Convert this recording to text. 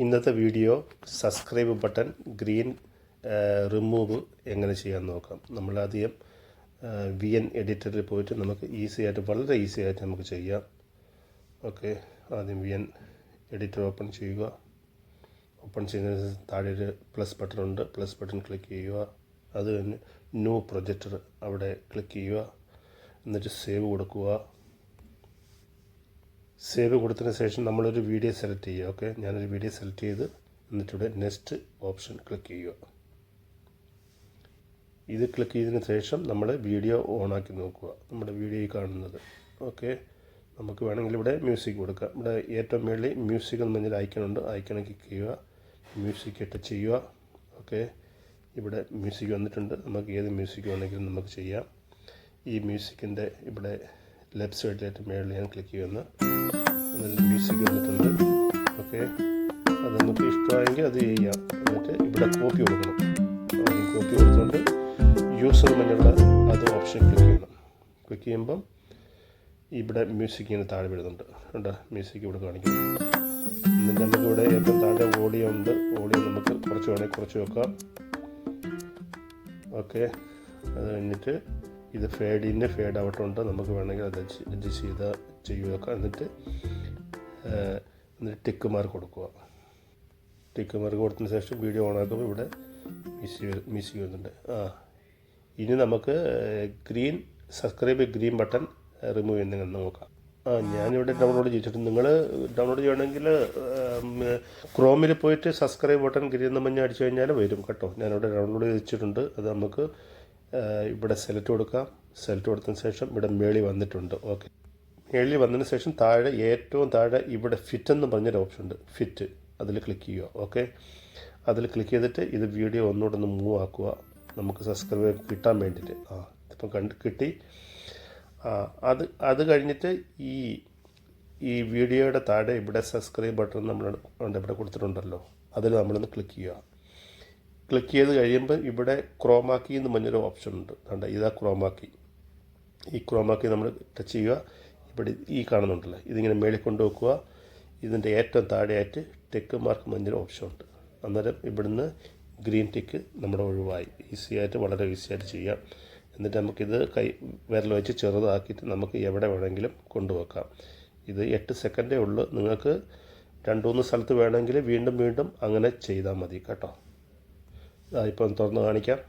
ഇന്നത്തെ video subscribe button green remove എങ്ങനെ ചെയ്യാൻ നോക്കാം. നമ്മളാദ്യം VN എഡിറ്ററിൽ പോയിട്ട് നമുക്ക് വളരെ ഈസി ആയിട്ട് നമുക്ക് ചെയ്യാം. ഓക്കെ, ആദ്യം VN എഡിറ്റർ ഓപ്പൺ ചെയ്യുക. ഓപ്പൺ ചെയ്യുന്നതിന് താഴെ ഒരു പ്ലസ് ബട്ടൺ ഉണ്ട്. പ്ലസ് ബട്ടൺ ക്ലിക്ക് ചെയ്യുക. അത് കഴിഞ്ഞ് ന്യൂ പ്രൊജക്ടർ അവിടെ ക്ലിക്ക് ചെയ്യുക. എന്നിട്ട് സേവ് കൊടുക്കുക. സേവ് കൊടുത്തതിന് ശേഷം നമ്മളൊരു വീഡിയോ സെലക്ട് ചെയ്യുക. ഓക്കെ, ഞാനൊരു വീഡിയോ സെലക്ട് ചെയ്ത് എന്നിട്ടിവിടെ നെക്സ്റ്റ് ഓപ്ഷൻ ക്ലിക്ക് ചെയ്യുക. ഇത് ക്ലിക്ക് ചെയ്തതിന് ശേഷം നമ്മൾ വീഡിയോ ഓണാക്കി നോക്കുക. നമ്മുടെ വീഡിയോയിൽ കാണുന്നത്. ഓക്കെ, നമുക്ക് വേണമെങ്കിൽ ഇവിടെ മ്യൂസിക് കൊടുക്കാം. ഇവിടെ ഏറ്റവും മേളിൽ മ്യൂസിക് എന്ന് പറഞ്ഞൊരു ഐക്കണുണ്ട്. ഐക്കൺ ക്ലിക്ക് ചെയ്യുക. മ്യൂസിക് ടച്ച് ചെയ്യുക. ഓക്കെ, ഇവിടെ മ്യൂസിക് വന്നിട്ടുണ്ട്. നമുക്ക് ഏത് മ്യൂസിക് വേണമെങ്കിലും നമുക്ക് ചെയ്യാം. ഈ മ്യൂസിക്കിൻ്റെ ഇവിടെ ലെഫ്റ്റ് സൈഡിലായിട്ട് മേളിൽ ഞാൻ ക്ലിക്ക് ചെയ്യുന്ന മ്യൂസിക് വന്നിട്ടുണ്ട്. ഓക്കെ, അത് നമുക്ക് ഇഷ്ടമായെങ്കിൽ അത് ചെയ്യാം. എന്നിട്ട് ഇവിടെ കോപ്പി കൊടുക്കണം. ആദ്യം കോപ്പി കൊടുത്തുകൊണ്ട് യൂസർ മെനുള്ള അത് ഓപ്ഷൻ ക്ലിക്ക് ചെയ്യണം. ക്ലിക്ക് ചെയ്യുമ്പം ഇവിടെ മ്യൂസിക് ഇങ്ങനെ താഴെ വരുന്നുണ്ട്. കണ്ടോ, മ്യൂസിക് ഇവിടെ കാണിക്കും. എന്നിട്ട് നമുക്കിവിടെ ഏറ്റവും താഴെ ഓഡിയോ ഉണ്ട്. ഓഡിയോ നമുക്ക് കുറച്ച് വേണമെങ്കിൽ കുറച്ച് വെക്കാം. ഓക്കെ, അത് കഴിഞ്ഞിട്ട് ഇത് ഫേഡ് ഇൻ ഫേഡ് ഔട്ട് ഉണ്ട്. നമുക്ക് വേണമെങ്കിൽ അത് അഡ്ജസ്റ്റ് ചെയ്യുക. എന്നിട്ട് ടിക്ക് മാർക്ക് കൊടുക്കുക. ടിക്ക് മാർക്ക് കൊടുത്തതിന് ശേഷം വീഡിയോ ഓണാക്കുമ്പോൾ ഇവിടെ മ്യൂസിക് വരുന്നുണ്ട്. ഇനി നമുക്ക് സബ്സ്ക്രൈബ് ഗ്രീൻ ബട്ടൺ റിമൂവ് ചെയ്യുന്നതെന്ന് നോക്കാം. ഞാനിവിടെ ഡൗൺലോഡ് ചെയ്തിട്ടുണ്ട്. നിങ്ങൾ ഡൗൺലോഡ് ചെയ്യണമെങ്കിൽ ക്രോമിൽ പോയിട്ട് സബ്സ്ക്രൈബ് ബട്ടൺ ഗ്രീൻ എന്ന് മഞ്ഞ അടിച്ചു കഴിഞ്ഞാൽ വരും കേട്ടോ. ഞാനിവിടെ ഡൗൺലോഡ് ചെയ്ത് വെച്ചിട്ടുണ്ട്. അത് നമുക്ക് ഇവിടെ സെലക്ട് കൊടുക്കാം. സെലക്ട് കൊടുത്തതിന് ശേഷം ഇവിടെ മേളി വന്നിട്ടുണ്ട്. ഓക്കെ, മേളി വന്നതിന് ശേഷം താഴെ ഏറ്റവും താഴെ ഇവിടെ ഫിറ്റ് എന്ന് പറഞ്ഞൊരു ഓപ്ഷൻ ഉണ്ട്. ഫിറ്റ് അതിൽ ക്ലിക്ക് ചെയ്യുക. ഓക്കെ, അതിൽ ക്ലിക്ക് ചെയ്തിട്ട് ഇത് വീഡിയോ ഒന്നുകൂടെ ഒന്ന് മൂവ് ആക്കുക. നമുക്ക് സബ്സ്ക്രൈബ് കിട്ടാൻ വേണ്ടിയിട്ട്. ഇപ്പം കിട്ടി. അത് കഴിഞ്ഞിട്ട് ഈ വീഡിയോയുടെ താഴെ ഇവിടെ സബ്സ്ക്രൈബ് ബട്ടൺ നമ്മൾ ഇവിടെ കൊടുത്തിട്ടുണ്ടല്ലോ, അതിൽ നമ്മളൊന്ന് ക്ലിക്ക് ചെയ്യുക. ക്ലിക്ക് ചെയ്ത് കഴിയുമ്പോൾ ഇവിടെ ക്രോമാക്കി എന്ന് പറഞ്ഞൊരു ഓപ്ഷൻ ഉണ്ട്. ഇതാ ക്രോമാക്കി. ഈ ക്രോമാക്കി നമ്മൾ ടച്ച് ചെയ്യുക. ഇവിടെ ഈ കാണുന്നുണ്ടല്ലോ, ഇതിങ്ങനെ മേളിൽ കൊണ്ടുവെക്കുക. ഇതിൻ്റെ ഏറ്റവും താഴെയായിട്ട് ടിക്ക് മാർക്ക് പറഞ്ഞൊരു ഓപ്ഷൻ ഉണ്ട്. അന്നേരം ഇവിടുന്ന് ഗ്രീൻ ടിക്ക് നമ്മുടെ ഒഴിവായി. വളരെ ഈസിയായിട്ട് ചെയ്യാം. എന്നിട്ട് നമുക്കിത് വിരൽ വെച്ച് ചെറുതാക്കിയിട്ട് നമുക്ക് എവിടെ വേണമെങ്കിലും കൊണ്ടുവെക്കാം. ഇത് 8 സെക്കൻഡേ ഉള്ളൂ. നിങ്ങൾക്ക് 2-3 സ്ഥലത്ത് വേണമെങ്കിൽ വീണ്ടും അങ്ങനെ ചെയ്താൽ മതി കേട്ടോ. ഇപ്പം തുറന്ന് കാണിക്കാം.